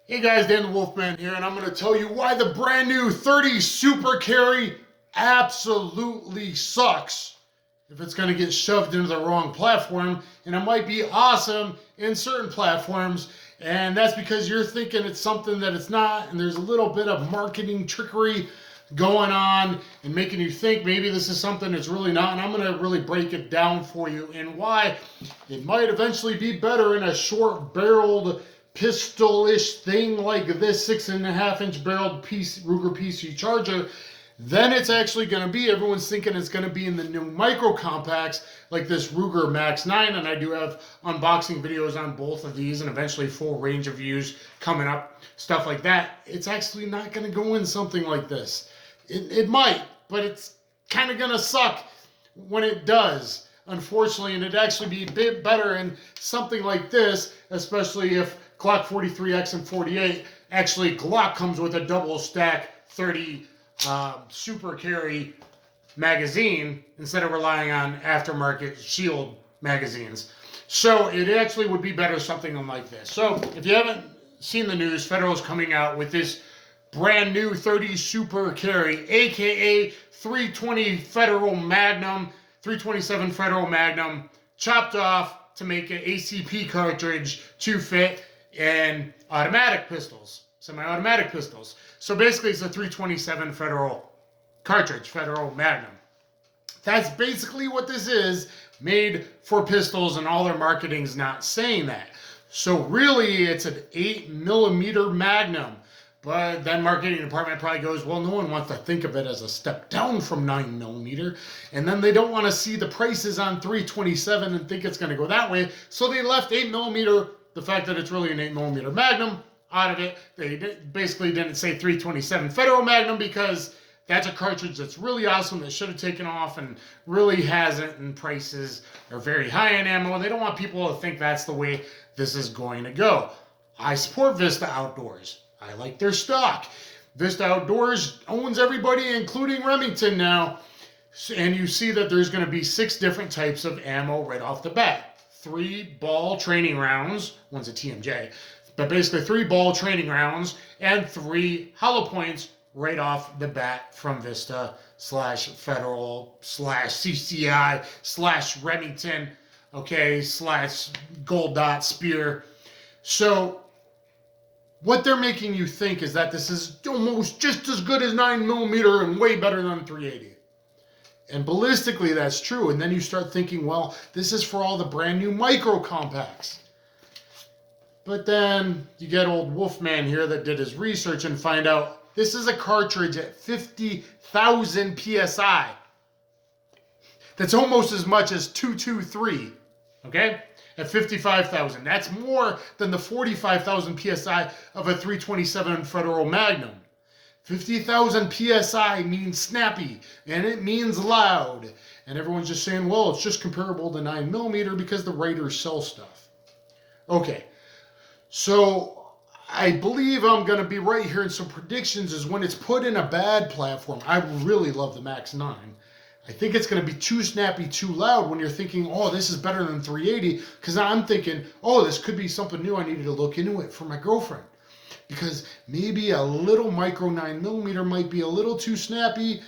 Hey guys, Dan the Wolfman here, and I'm going to tell you why the brand new 30 Super Carry absolutely sucks if it's going to get shoved into the wrong platform, and it might be awesome in certain platforms, and that's because you're thinking it's something that it's not, and there's a little bit of marketing trickery going on and making you think maybe this is something it's really not, and I'm going to really break it down for you and why it might eventually be better in a short-barreled pistol-ish thing like this 6.5-inch barreled Ruger PC Charger. Then it's actually going to be, everyone's thinking it's going to be in the new micro compacts like this Ruger Max 9, and I do have unboxing videos on both of these and eventually full range of views coming up, stuff like that. It's actually not going to go in something like this. It might, but it's kind of going to suck when it does, unfortunately, and it'd actually be a bit better in something like this, especially if Glock 43X and 48, actually Glock comes with a double stack 30 Super Carry magazine instead of relying on aftermarket Shield magazines. So it actually would be better something like this. So if you haven't seen the news, Federal's coming out with this brand new 30 Super Carry, aka 320 Federal Magnum, 327 Federal Magnum, chopped off to make an ACP cartridge to fit in automatic pistols, semi-automatic pistols. So basically it's a 327 Federal cartridge, Federal Magnum. That's basically what this is, made for pistols, and all their marketing's not saying that. So really it's an 8mm Magnum. But then marketing department probably goes, well, no one wants to think of it as a step down from 9mm. And then they don't want to see the prices on 327 and think it's going to go that way. So they left 8mm, the fact that it's really an 8mm Magnum, out of it. They basically didn't say 327 Federal Magnum because that's a cartridge that's really awesome that should have taken off and really hasn't, and prices are very high in ammo. They don't want people to think that's the way this is going to go. I support Vista Outdoors. I like their stock. Vista Outdoors owns everybody, including Remington now. And you see that there's going to be 6 different types of ammo right off the bat. 3 ball training rounds. One's a TMJ. But basically 3 ball training rounds and 3 hollow points right off the bat from Vista / Federal / CCI / Remington, okay, / Gold Dot Spear. So what they're making you think is that this is almost just as good as 9mm and way better than 380. And ballistically, that's true. And then you start thinking, well, this is for all the brand new micro compacts. But then you get old Wolfman here that did his research and find out this is a cartridge at 50,000 PSI. That's almost as much as 223, okay? At 55,000. That's more than the 45,000 PSI of a 327 Federal Magnum. 50,000 PSI means snappy, and it means loud. And everyone's just saying, well, it's just comparable to 9mm because the writers sell stuff. Okay, so I believe I'm going to be right here in some predictions is when it's put in a bad platform. I really love the Max 9. I think it's going to be too snappy, too loud when you're thinking, oh, this is better than 380, because I'm thinking, oh, this could be something new. I needed to look into it for my girlfriend, because maybe a little micro 9mm might be a little too snappy,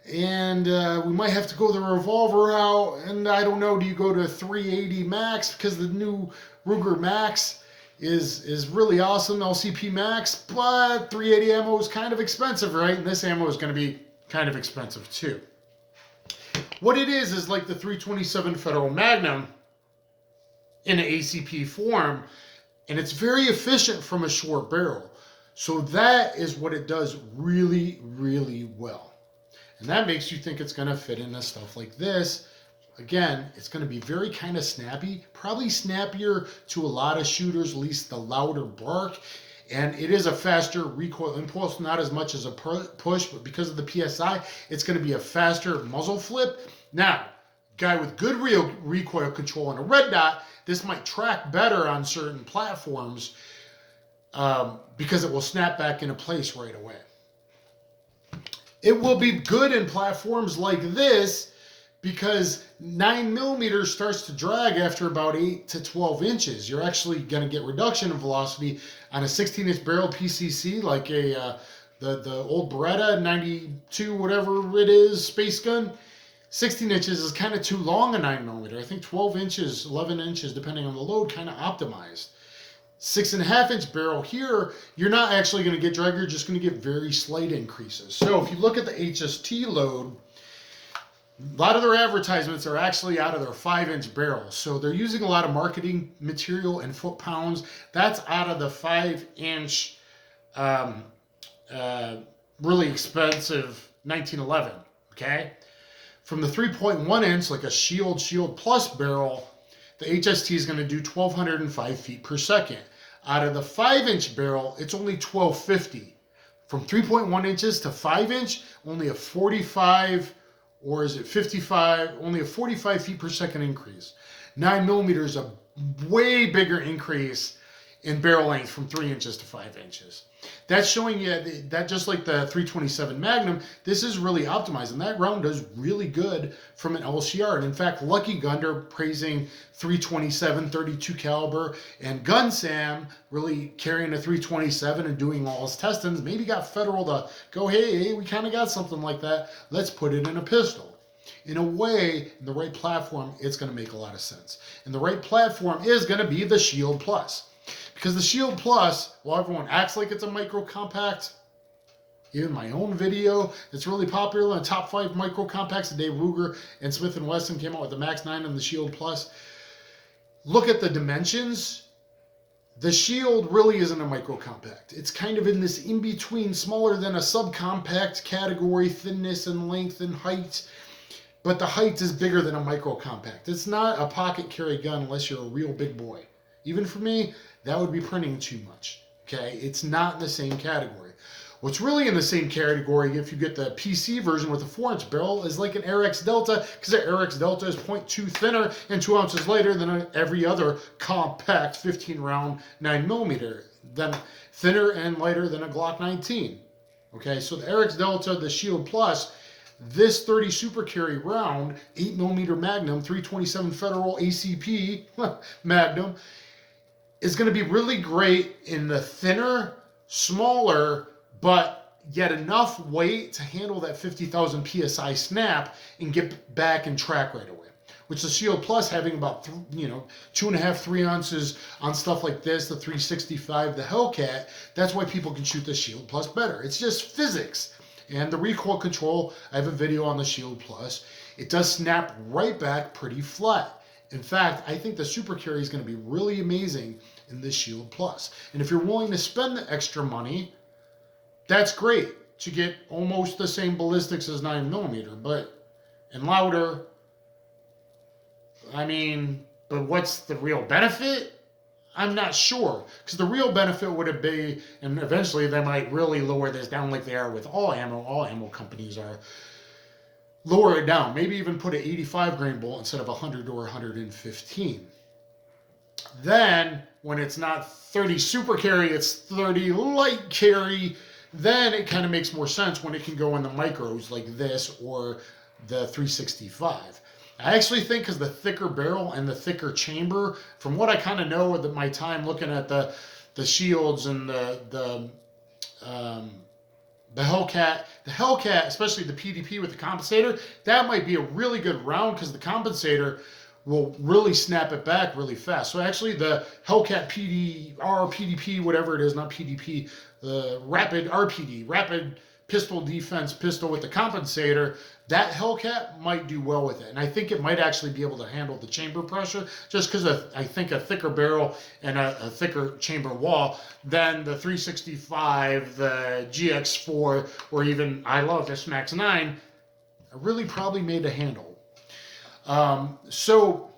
and we might have to go the revolver route, and I don't know, do you go to 380 Max, because the new Ruger Max is really awesome, LCP Max, but 380 ammo is kind of expensive, right? And this ammo is going to be kind of expensive too. What it is like the 327 Federal Magnum in an ACP form, and it's very efficient from a short barrel. So that is what it does really, really well. And that makes you think it's going to fit into stuff like this. Again, it's going to be very kind of snappy, probably snappier to a lot of shooters, at least the louder bark. And it is a faster recoil impulse, not as much as a push, but because of the PSI, it's going to be a faster muzzle flip. Now, guy with good recoil control and a red dot, this might track better on certain platforms because it will snap back into place right away. It will be good in platforms like this because 9mm starts to drag after about 8 to 12 inches. You're actually going to get reduction in velocity on a 16-inch barrel PCC, like a the old Beretta 92, whatever it is, space gun. 16 inches is kind of too long a 9mm. I think 12 inches, 11 inches, depending on the load, kind of optimized. 6.5-inch barrel here, you're not actually going to get drag, you're just going to get very slight increases. So if you look at the HST load, a lot of their advertisements are actually out of their 5-inch barrels. So they're using a lot of marketing material and foot-pounds. That's out of the 5-inch, really expensive 1911, okay? From the 3.1 inch, like a Shield Plus barrel, the HST is going to do 1,205 feet per second. Out of the 5-inch barrel, it's only 1,250. From 3.1 inches to 5-inch, only a 45, or is it 55? Only a 45 feet per second increase. 9mm is a way bigger increase in barrel length from 3 inches to 5 inches. That's showing you that just like the 327 Magnum, this is really optimized, and that round does really good from an LCR. And in fact, Lucky Gunner praising 327 32 caliber, and Gun Sam really carrying a 327 and doing all his testings, maybe got Federal to go, hey, we kind of got something like that. Let's put it in a pistol. In a way, in the right platform, it's going to make a lot of sense. And the right platform is going to be the Shield Plus. Because the Shield Plus, while everyone acts like it's a micro compact, even my own video, it's really popular in the top 5 micro compacts. Dave Ruger and Smith & Wesson came out with the Max 9 and the Shield Plus. Look at the dimensions. The Shield really isn't a micro compact. It's kind of in this in-between, smaller than a subcompact category, thinness and length and height. But the height is bigger than a micro compact. It's not a pocket carry gun unless you're a real big boy. Even for me, that would be printing too much, okay? It's not in the same category. What's really in the same category, if you get the PC version with a 4-inch barrel, is like an RX Delta, because the RX Delta is 0.2 thinner and 2 ounces lighter than every other compact 15-round 9mm. Then thinner and lighter than a Glock 19, okay? So the RX Delta, the Shield Plus, this 30 Super Carry round, 8mm Magnum, 327 Federal ACP Magnum, is going to be really great in the thinner, smaller, but yet enough weight to handle that 50,000 PSI snap and get back and track right away. Which the Shield Plus, having about 2.5, 3 ounces on stuff like this, the 365, the Hellcat, that's why people can shoot the Shield Plus better. It's just physics. And the recoil control, I have a video on the Shield Plus. It does snap right back pretty flat. In fact, I think the Super Carry is going to be really amazing in this Shield Plus. And if you're willing to spend the extra money, that's great to get almost the same ballistics as 9mm, but and louder. I mean, but what's the real benefit? I'm not sure, because the real benefit would have been, and eventually they might really lower this down like they are with all ammo companies are, lower it down, maybe even put an 85 grain bolt instead of 100 or 115. Then, when it's not 30 super carry, it's 30 light carry, then it kind of makes more sense when it can go in the micros like this or the 365. I actually think because the thicker barrel and the thicker chamber, from what I kind of know with my time looking at the Shields and the Hellcat, especially the PDP with the compensator, that might be a really good round because the compensator will really snap it back really fast. So actually the Hellcat PDP, whatever it is, not PDP, the Rapid RPD, Rapid Pistol Defense pistol with the compensator, that Hellcat might do well with it. And I think it might actually be able to handle the chamber pressure just because I think a thicker barrel and a thicker chamber wall than the 365, the GX4, or even, I love this Max 9, are really probably made to handle. So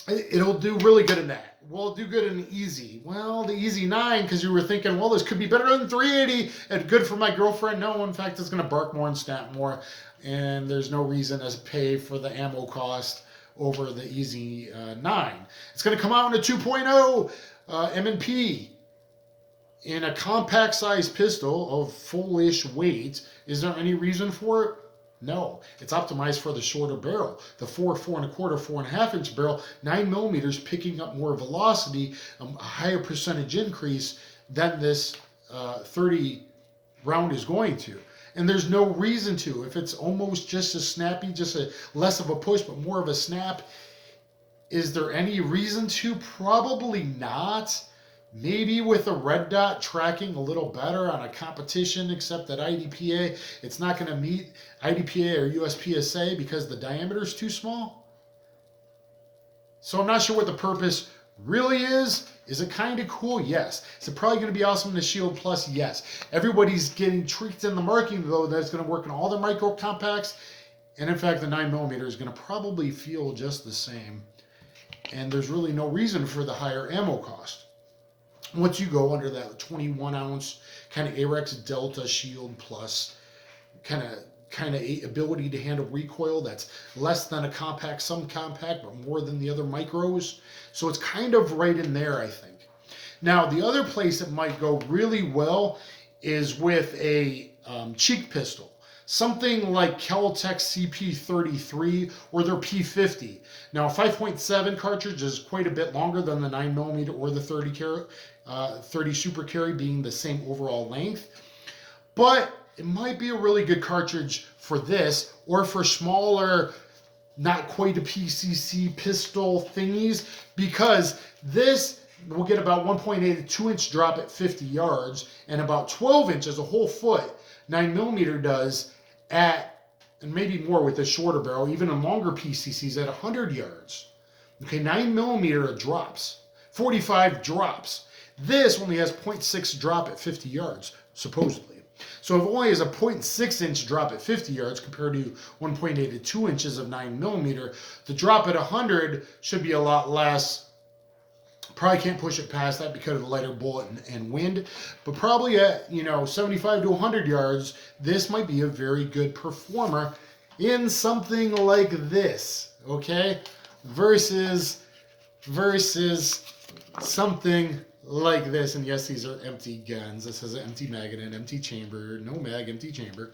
it'll do really good in that. Will it do good in the Easy? Well, the Easy 9, because you were thinking, well, this could be better than 380 and good for my girlfriend. No, in fact, it's going to bark more and snap more, and there's no reason to pay for the ammo cost over the Easy 9. It's going to come out in a 2.0 M&P in a compact size pistol of full-ish weight. Is there any reason for it? No, it's optimized for the shorter barrel. The 4.25, 4.5 inch barrel, 9 millimeters, picking up more velocity, a higher percentage increase than this 30 round is going to. And there's no reason to. If it's almost just as snappy, just a less of a push, but more of a snap, is there any reason to? Probably not. Maybe with a red dot tracking a little better on a competition, except that IDPA, it's not going to meet IDPA or USPSA because the diameter is too small. So I'm not sure what the purpose really is. Is it kind of cool? Yes. Is it probably going to be awesome in the Shield Plus? Yes. Everybody's getting tweaked in the marking, though, that's going to work in all the micro compacts. And in fact, the 9mm is going to probably feel just the same. And there's really no reason for the higher ammo cost. Once you go under that 21 ounce kind of AREX Delta Shield Plus kind of ability to handle recoil, that's less than a compact, some compact, but more than the other micros. So it's kind of right in there, I think. Now, the other place that might go really well is with a cheek pistol. Something like Kel-Tec CP33 or their P50. Now, a 5.7 cartridge is quite a bit longer than the 9mm or the 30 Super Carry, being the same overall length. But it might be a really good cartridge for this, or for smaller, not quite a PCC pistol thingies, because this will get about 1.8 to 2-inch drop at 50 yards, and about 12 inches, a whole foot, 9mm does at, and maybe more with a shorter barrel, even in longer PCCs at 100 yards. Okay, 9mm drops, 45 drops. This only has 0.6 drop at 50 yards, supposedly. So if it only has a 0.6-inch drop at 50 yards compared to 1.8 to 2 inches of 9mm, the drop at 100 should be a lot less. Probably can't push it past that because of the lighter bullet and wind, but probably at 75 to 100 yards, this might be a very good performer in something like this, okay? Versus something like this. And yes, these are empty guns. This has an empty magazine, empty chamber, no mag, empty chamber.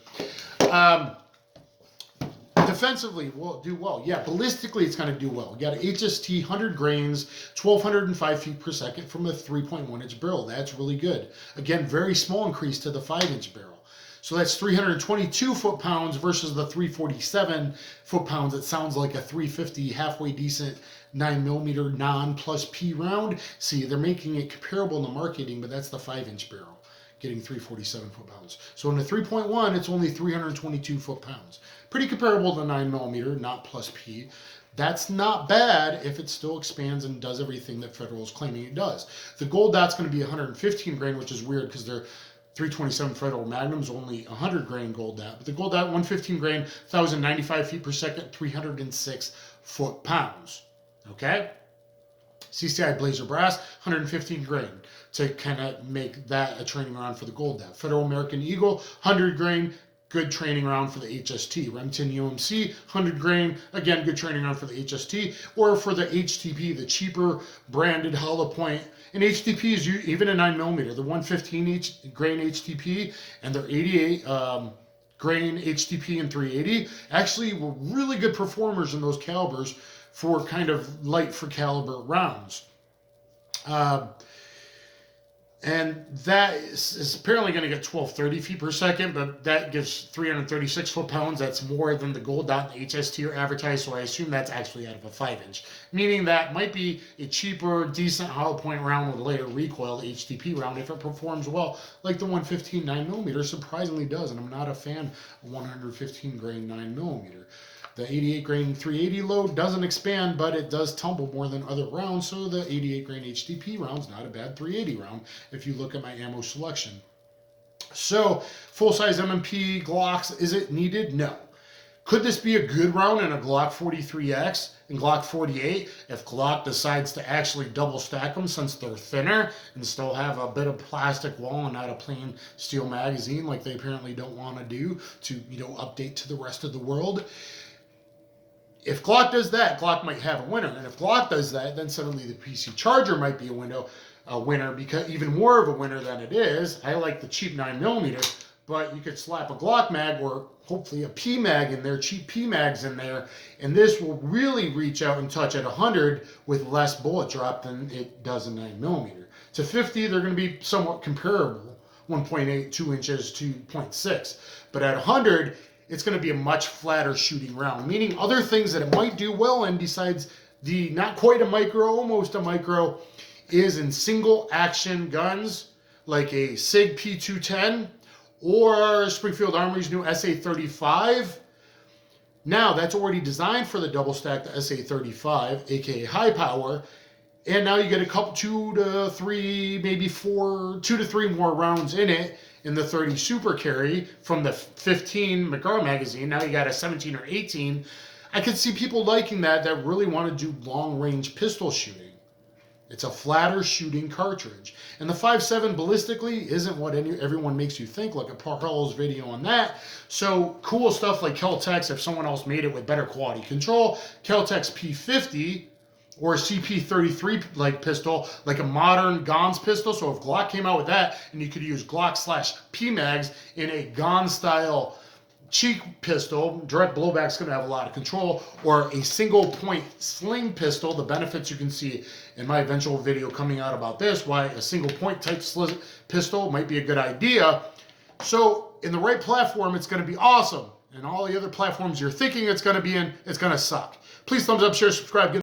Defensively will do well. Yeah, ballistically it's going to do well. You got an HST 100 grains, 1,205 feet per second from a 3.1-inch barrel. That's really good. Again, very small increase to the 5-inch barrel. So that's 322 foot-pounds versus the 347 foot-pounds. It sounds like a 350 halfway decent 9mm non-plus P round. See, they're making it comparable in the marketing, but that's the 5-inch barrel, getting 347 foot-pounds. So in the 3.1, it's only 322 foot-pounds. Pretty comparable to 9mm, not plus P. That's not bad if it still expands and does everything that Federal is claiming it does. The gold dot's going to be 115 grain, which is weird because they're 327 Federal Magnum's only 100 grain gold dot. But the gold dot, 115 grain, 1,095 feet per second, 306 foot-pounds. Okay? CCI Blazer Brass, 115 grain to kind of make that a training round for the gold dot. Federal American Eagle, 100 grain, good training round for the HST. Remington UMC, 100 grain, again, good training round for the HST. Or for the HTP, the cheaper branded hollow point. And HTP is even a 9mm. The 115 grain HTP and their 88 grain HTP and 380 actually were really good performers in those calibers for kind of light for caliber rounds. And that is apparently going to get 1,230 feet per second, but that gives 336 foot-pounds. That's more than the gold dot and the HST are advertised, so I assume that's actually out of a 5-inch. Meaning that might be a cheaper, decent hollow point round with a later recoil, the HTP round, if it performs well, like the 115 9mm surprisingly does. And I'm not a fan of 115 grain 9mm. The 88 grain 380 load doesn't expand, but it does tumble more than other rounds, so the 88 grain HTP round's not a bad 380 round if you look at my ammo selection. So, full-size M&P Glocks, is it needed? No. Could this be a good round in a Glock 43X and Glock 48 if Glock decides to actually double stack them since they're thinner and still have a bit of plastic wall and not a plain steel magazine like they apparently don't want to do to, update to the rest of the world? If Glock does that, Glock might have a winner. And if Glock does that, then suddenly the PC Charger might be a winner, because even more of a winner than it is. I like the cheap 9mm, but you could slap a Glock mag or hopefully a P mag in there, cheap P mags in there, and this will really reach out and touch at 100 with less bullet drop than it does in 9mm. To 50, they're going to be somewhat comparable, 1.8, 2 inches to 0.6. But at 100, it's going to be a much flatter shooting round, meaning other things that it might do well in besides the not quite a micro, almost a micro, is in single action guns like a SIG P210 or Springfield Armory's new SA35. Now that's already designed for the double stack, the SA35, aka high power. And now you get a couple, 2 to 3, maybe 2 to 3 more rounds in it in the 30 Super Carry from the 15 McGraw magazine. Now you got a 17 or 18. I could see people liking that really want to do long range pistol shooting. It's a flatter shooting cartridge. And the 5.7 ballistically isn't what everyone makes you think. Look at Parhell's video on that. So cool stuff like Kel-Tec's, if someone else made it with better quality control, Kel-Tec's P50 or a CP33 like pistol, like a modern Gons pistol. So if Glock came out with that and you could use Glock/P mags in a Gon style cheek pistol, direct blowback's going to have a lot of control, or a single point sling pistol. The benefits you can see in my eventual video coming out about this, why a single point type pistol might be a good idea. So in the right platform, it's going to be awesome. And all the other platforms you're thinking it's going to be in, it's going to suck. Please thumbs up, share, subscribe.